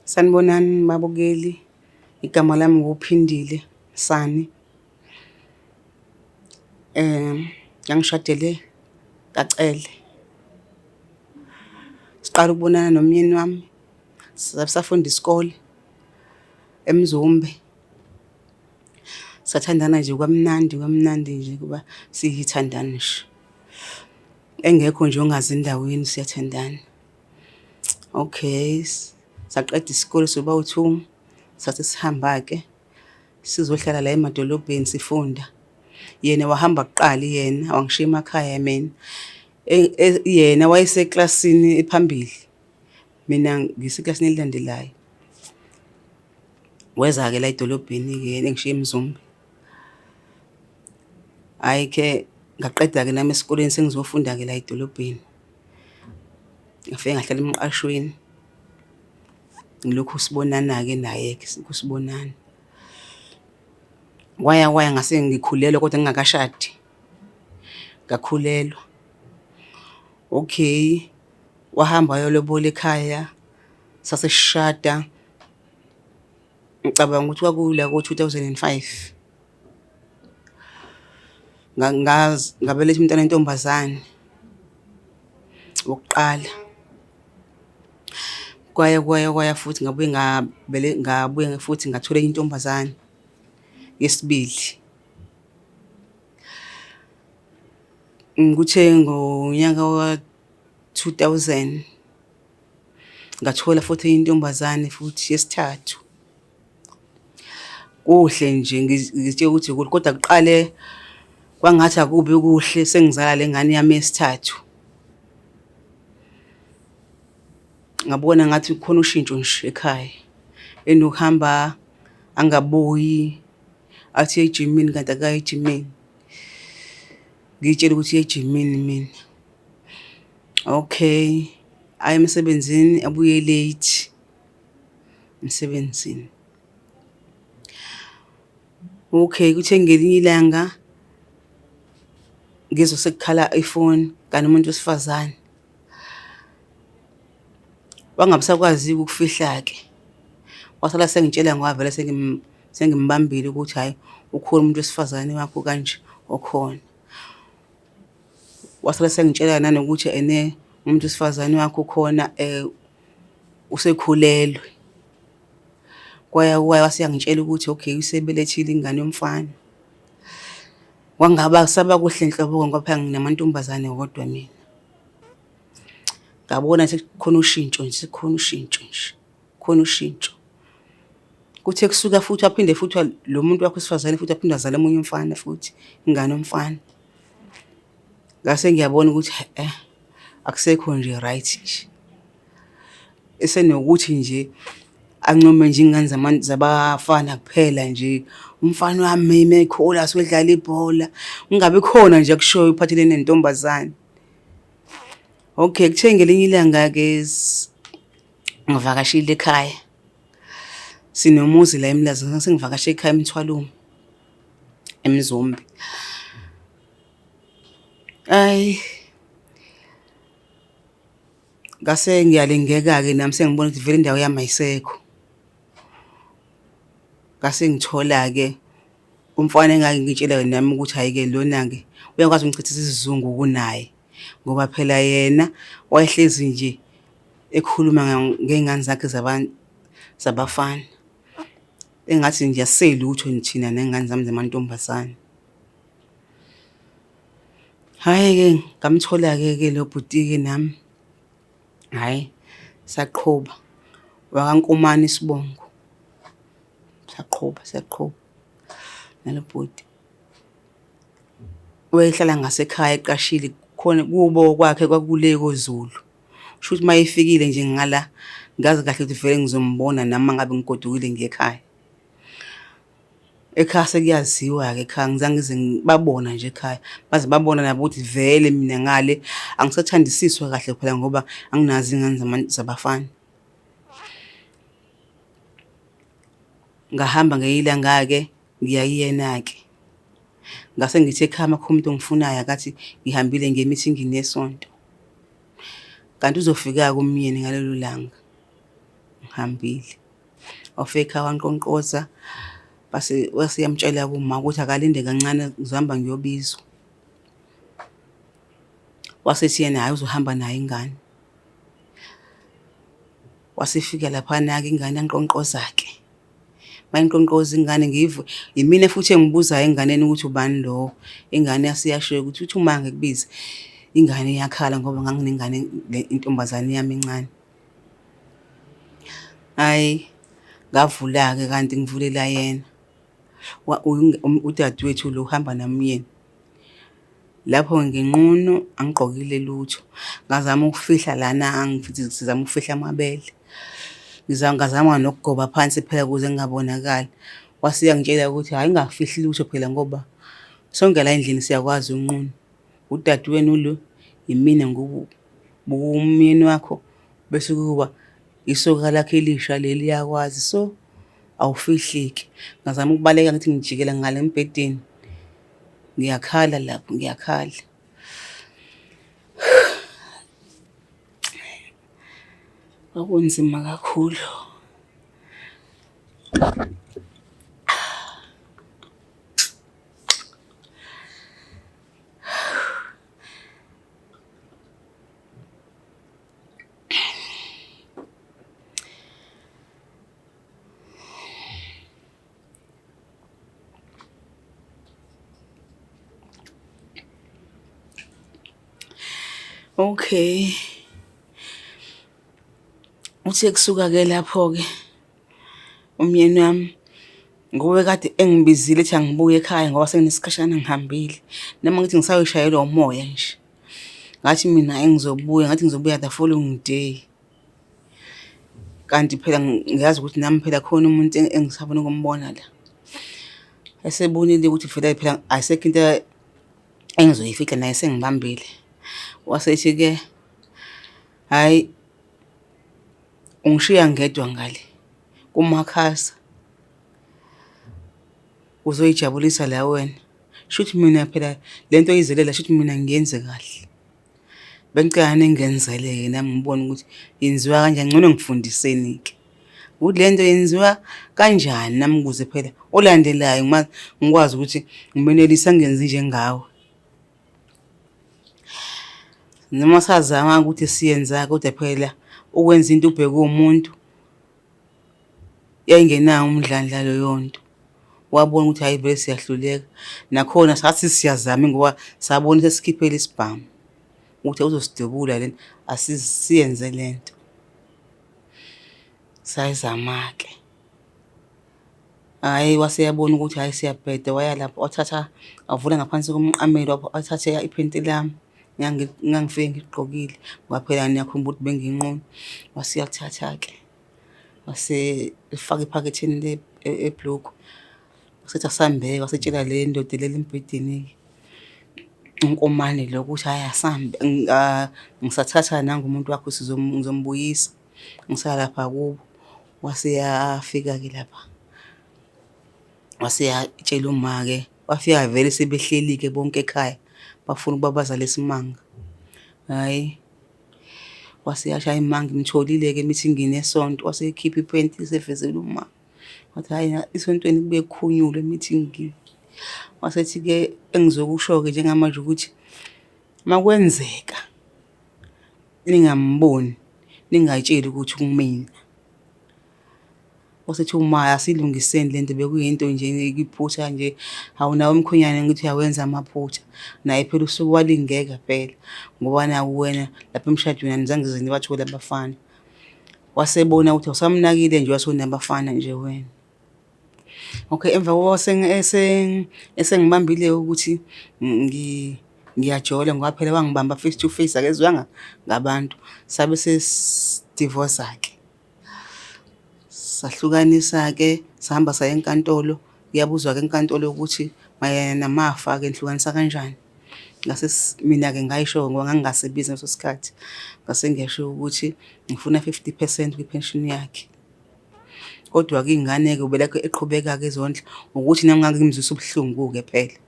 Sanibonani babukeli, igama lami nguphindile Sani. Ngangishadele kaCele. Siqala ukubonana nomyeni wami safunda isikole eMzumbe. Sathandana nje kwamnandi nje kuba siyithandana nje. Engekho nje ongazi endaweni siyathandana. Okay, saqeda isikole soba u2 sathi sihamba ke sizohlala la emadolobheni sifunda. Yena wahamba kuqala yena wangishiya emakhaya mina. Yena wayeseklasini ephambili. Mina ngiseklasini elilandelayo. Weza ke la edolobheni ke yena engishiya eMzumbe. Hayi ke ngaqeda ke nami esikoleni sengizofunda ke la edolobheni. Ngafike ngahlala emqashweni. Ngilokhu sibonana ke naye ke kusibonana. Waya ngase ngikhulelwa kodwa ngingakashadi. Ngakhulelwa. Okay. Wahamba yolobola ekhaya. Saseshada. Ngicabanga ukuthi kwakula ko2005. Ngabeletha umntwana wentombazane. Wokuqala. Kwaya futhi ngabuye futhi ngathola intombazane yesibili. Ngikuthe ngonyaka wa2000 ngathola futhi intombazane futhi yesithathu. Kuhle nje ngithe ukuthi kodwa kuqale kwangathi akubi kuhle sengizala lengane yami yesithathu. Ngabona ngathi kukhona ushintsho nje ekhaya. Enokuhamba angabuyi athi ejimini kanti akayi ejimini. Ngitshela ukuthi ejimini mina. Okay. Ayi emsebenzini abuye late. Emsebenzini. Okay, kuthe ngelinye ilanga ngizwe sekukhala ifoni kanti umuntu wesifazane. Wangabisakwazi ukufihla ke. Wasala sengitshela ngwavela sengimbambile ukuthi hayi ukhona umuntu wesifazane wakho kanje okhona. Wasala sengitshela nanokuthi umuntu wesifazane wakho ukhona usekhulelwe. Kwaya wasiyangitshela ukuthi okay usebelethile ingane yomfana. Wangaba saba kuhle enhloko ngoba nginamantombazane kodwa mina. Ngabona sekukhona ushintsho nje khona ushintsho. Kuthe kusuka futhi aphinde futhi lo muntu wakho wesifazane futhi aphinde azale omunye umfana futhi ingane yomfana. Ngase ngiyabona ukuthi akusekho nje right nje. Esenokuthi nje ancome nje ingane zabafana kuphela nje. Umfana wami ekhula sodlala ibhola. Ungabe khona nje akushoyo uphathelene nentombazane. Okay, kuthe ngelinye ilanga ke ngivakashile ekhaya. Sinomuzi la eMlazi ngivakashe ekhaya eMthwalume eMzumbe. Ay ngase ngiyalengeka ke nami sengibona ukuthi vele indawo yami ayisekho. Ngase ngithola ke umfana engake ngitshela nami ukuthi hayi ke lona ke uyakwazi ukuchithisa isizungu kunaye ngoba phela yena wayehlezi nje ekhuluma ngengane zakhe zabafana. Engathi nje aselutho nithina nengane zami zamantombazane. Hayi ke ngamthola ke lo bhuti ke nami. Hayi saqhubha wakankomani isibongo. Saqhubha nalobhuti. Wayehlala ngasekhaya eqashile khona kubo kwakhe kwakule koZulu. Sho ukuthi mayefikile nje ngala ngazi kahle ukuthi vele ngizombona nami mangabe ngigodukile ngekhaya. Ekhaya sekuyaziwa ke ekhaya ngizange ngizibabona nje ekhaya. Baze babona nabo ukuthi vele mina ngale angisathandisiswa kahle phela ngoba anginazi ingane zabafana. Ngahamba ngeyilanga ke ngiyayena ke. Ngase ngithi ekhaya makho umuntu ongifunayo akathi ngihambile ngemeeting nesonto. Kanti uzofika kumyeni ngalelo langa. ngihambile. Wafika wanqonqoza base wasiyamtshela kuma ukuthi akalinde kancane ngizohamba ngiyobizwa. Wasethi yena hayi uzohamba nayo ingane. Wasifika laphana-ke ingane yanqonqoza-ke. Mayinqonqoza ingane ngive yimina futhi engibuzayo enganeni ukuthi ubani lo. Ingane yasiyasho ukuthi uthi uma ngikubiza ingane iyakhala ngoba nganginengane intombazane yami encane. Hayi ngavula-ke kanti ngivulela yena. Udadewethu lo uhamba namyeni. Lapho nginqunu angigqokile lutho. Ngazama ukufihla lana ngifithi sizama ukufihla amabele. Ngazama nokugoba phansi phela ukuze ngingabonakali. Wasiya ngitshela ukuthi hayi ngafihli lutho phela ngoba sonke la endlini siyakwazi unqunu. Udadewenu lo yimina umyeni wakho bese kuba isoka lakhe elisha leli yakwazi so awufihliki. Ngazama ukubaleka ngithi ngijikela ngale embhedeni. Ngiyakhala lapho ngiyakhala. Kwakunzima kakhulu. Okay. Uthe kusuka-ke lapho-ke umyeni wami nguwe kade engibizile ethi angibuye ekhaya ngoba senginesikhashana ngihambile. Noma ngithi ngisayoshayelwa umoya nje. Ngathi mina engizobuya ngathi ngizobuya the following day. Kanti phela ngiyazi ukuthi nami phela khona umuntu engisafuna ukumbona la. Esebonile ukuthi phela ayisekho into engizoyifihla naye sengibambile. Wasethi-ke hayi ungishiya ngedwa ngale kumakhasa uzoyijabulisa la wena. Shuthi mina phela lento oyizelela shuthi mina ngiyenze kahle. Bengicela ningenzele nami ngibone ukuthi yenziwa kanjani ngcono ngifundiseni-ke. Ukuthi lento yenziwa kanjani nami ukuze phela olandelayo ngikwazi ukuthi ngimenelisa ngenze njengawe. Noma sazama ukuthi siyenza kodwa phela ukwenza into ubheke umuntu yayingenawo umdlandla leyo nto. Wabona ukuthi hayi vele siyahluleka. Nakhona sathi siyazama ngoba sabona sesikhiphela isibhamu ukuthi uzosidubula lento asisiyenze lento. Sayizama-ke. Hayi waseyabona ukuthi hayi siyabheda waya lapho wathatha avula ngaphansi komqamelo wathatha iphenti lami. Ngangifike ngigqokile ngoba phela ngiyakhumbula ukuthi benginqunu. Wasiyalithatha-ke wasefaka ephaketheni ebhlokwe. Wasethi asambe wasetshela le ndoda leli embhedeni unkomane lo ukuthi hayi asambe ngisathatha nangumuntu wakho ngizombuyisa ngisala lapha kubo. Waseyafika-ke lapha waseyatshela uma-ke wafika vele sebehleli-ke bonke ekhaya bafuna ukuba bazale isimanga. Hayi waseyashaya imanga ngimtholile-ke emithingini yesonto. Wasekhipha iphenti sevezela uma wathi hayi esontweni kubuye kukhunyulwe emithingini. Wasethi-ke engizokusho-ke njengamanje ukuthi makwenzeka ningamboni ningayitsheli ukuthi kumina. Wasethi uma asilungiseni lento bekuyinto nje iphutha nje awunawo umkhonyane ngithi uyawenza amaphutha. Naye phela usuke walingeka phela ngoba naku wena lapha emshadweni anizange nize nibathole abafana. Wasebona ukuthi awusamnakile nje wasunabafana nje wena. Okay, emva kokuba esengibambile ukuthi ngiyajola ngoba phela wangibamba face to face akezwanga ngabantu. Sabe sesidivorce-ke. Sahlukanisa-ke sahamba saya enkantolo. Kuyabuzwa-ke enkantolo ukuthi mayelana namafa-ke nihlukanisa kanjani. Ngase mina-ke ngayisho ngoba ngangingasebenzi ngaleso sikhathi. Ngase ngiyasho ukuthi ngifuna 50% kwipension yakhe. Kodwa-ke ingane-ke ubelakho eqhubeka-ke ezondla ukuthi nami ngangimzwisa ubuhlungu-ke phela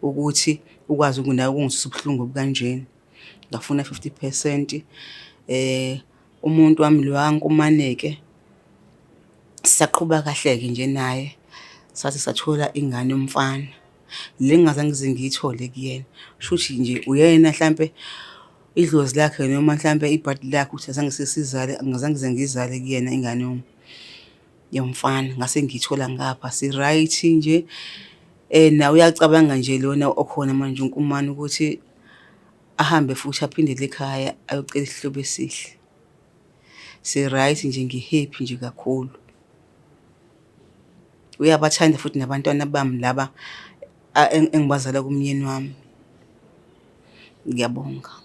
ukuthi ukwazi nawe ukungizwisa ubuhlungu obukanjeni. Ngafuna 50%. Umuntu wami lo wankomane-ke Saqhubeka kahle-ke nje naye, sathi sathola ingane yomfana. Le ngingazange ngize ngiyithole kuyena. Shuthi nje uyena hlampe idlozi lakhe noma mhlampe ibhadi lakhe ukuthi azange sesizale, angizange ngize ngizale kuyena ingane yomfana. Ngase ngiyithola ngapha, si-right nje. Nawe uyacabanga nje lona okhona manje uNkumane ukuthi ahambe futhi aphindele ekhaya ayocela isihlobo esihle. Si-right nje, ngi-happy nje kakhulu. Uyabathanda futhi nabantwana bami laba engibazala kumyeni wami. Ngiyabonga.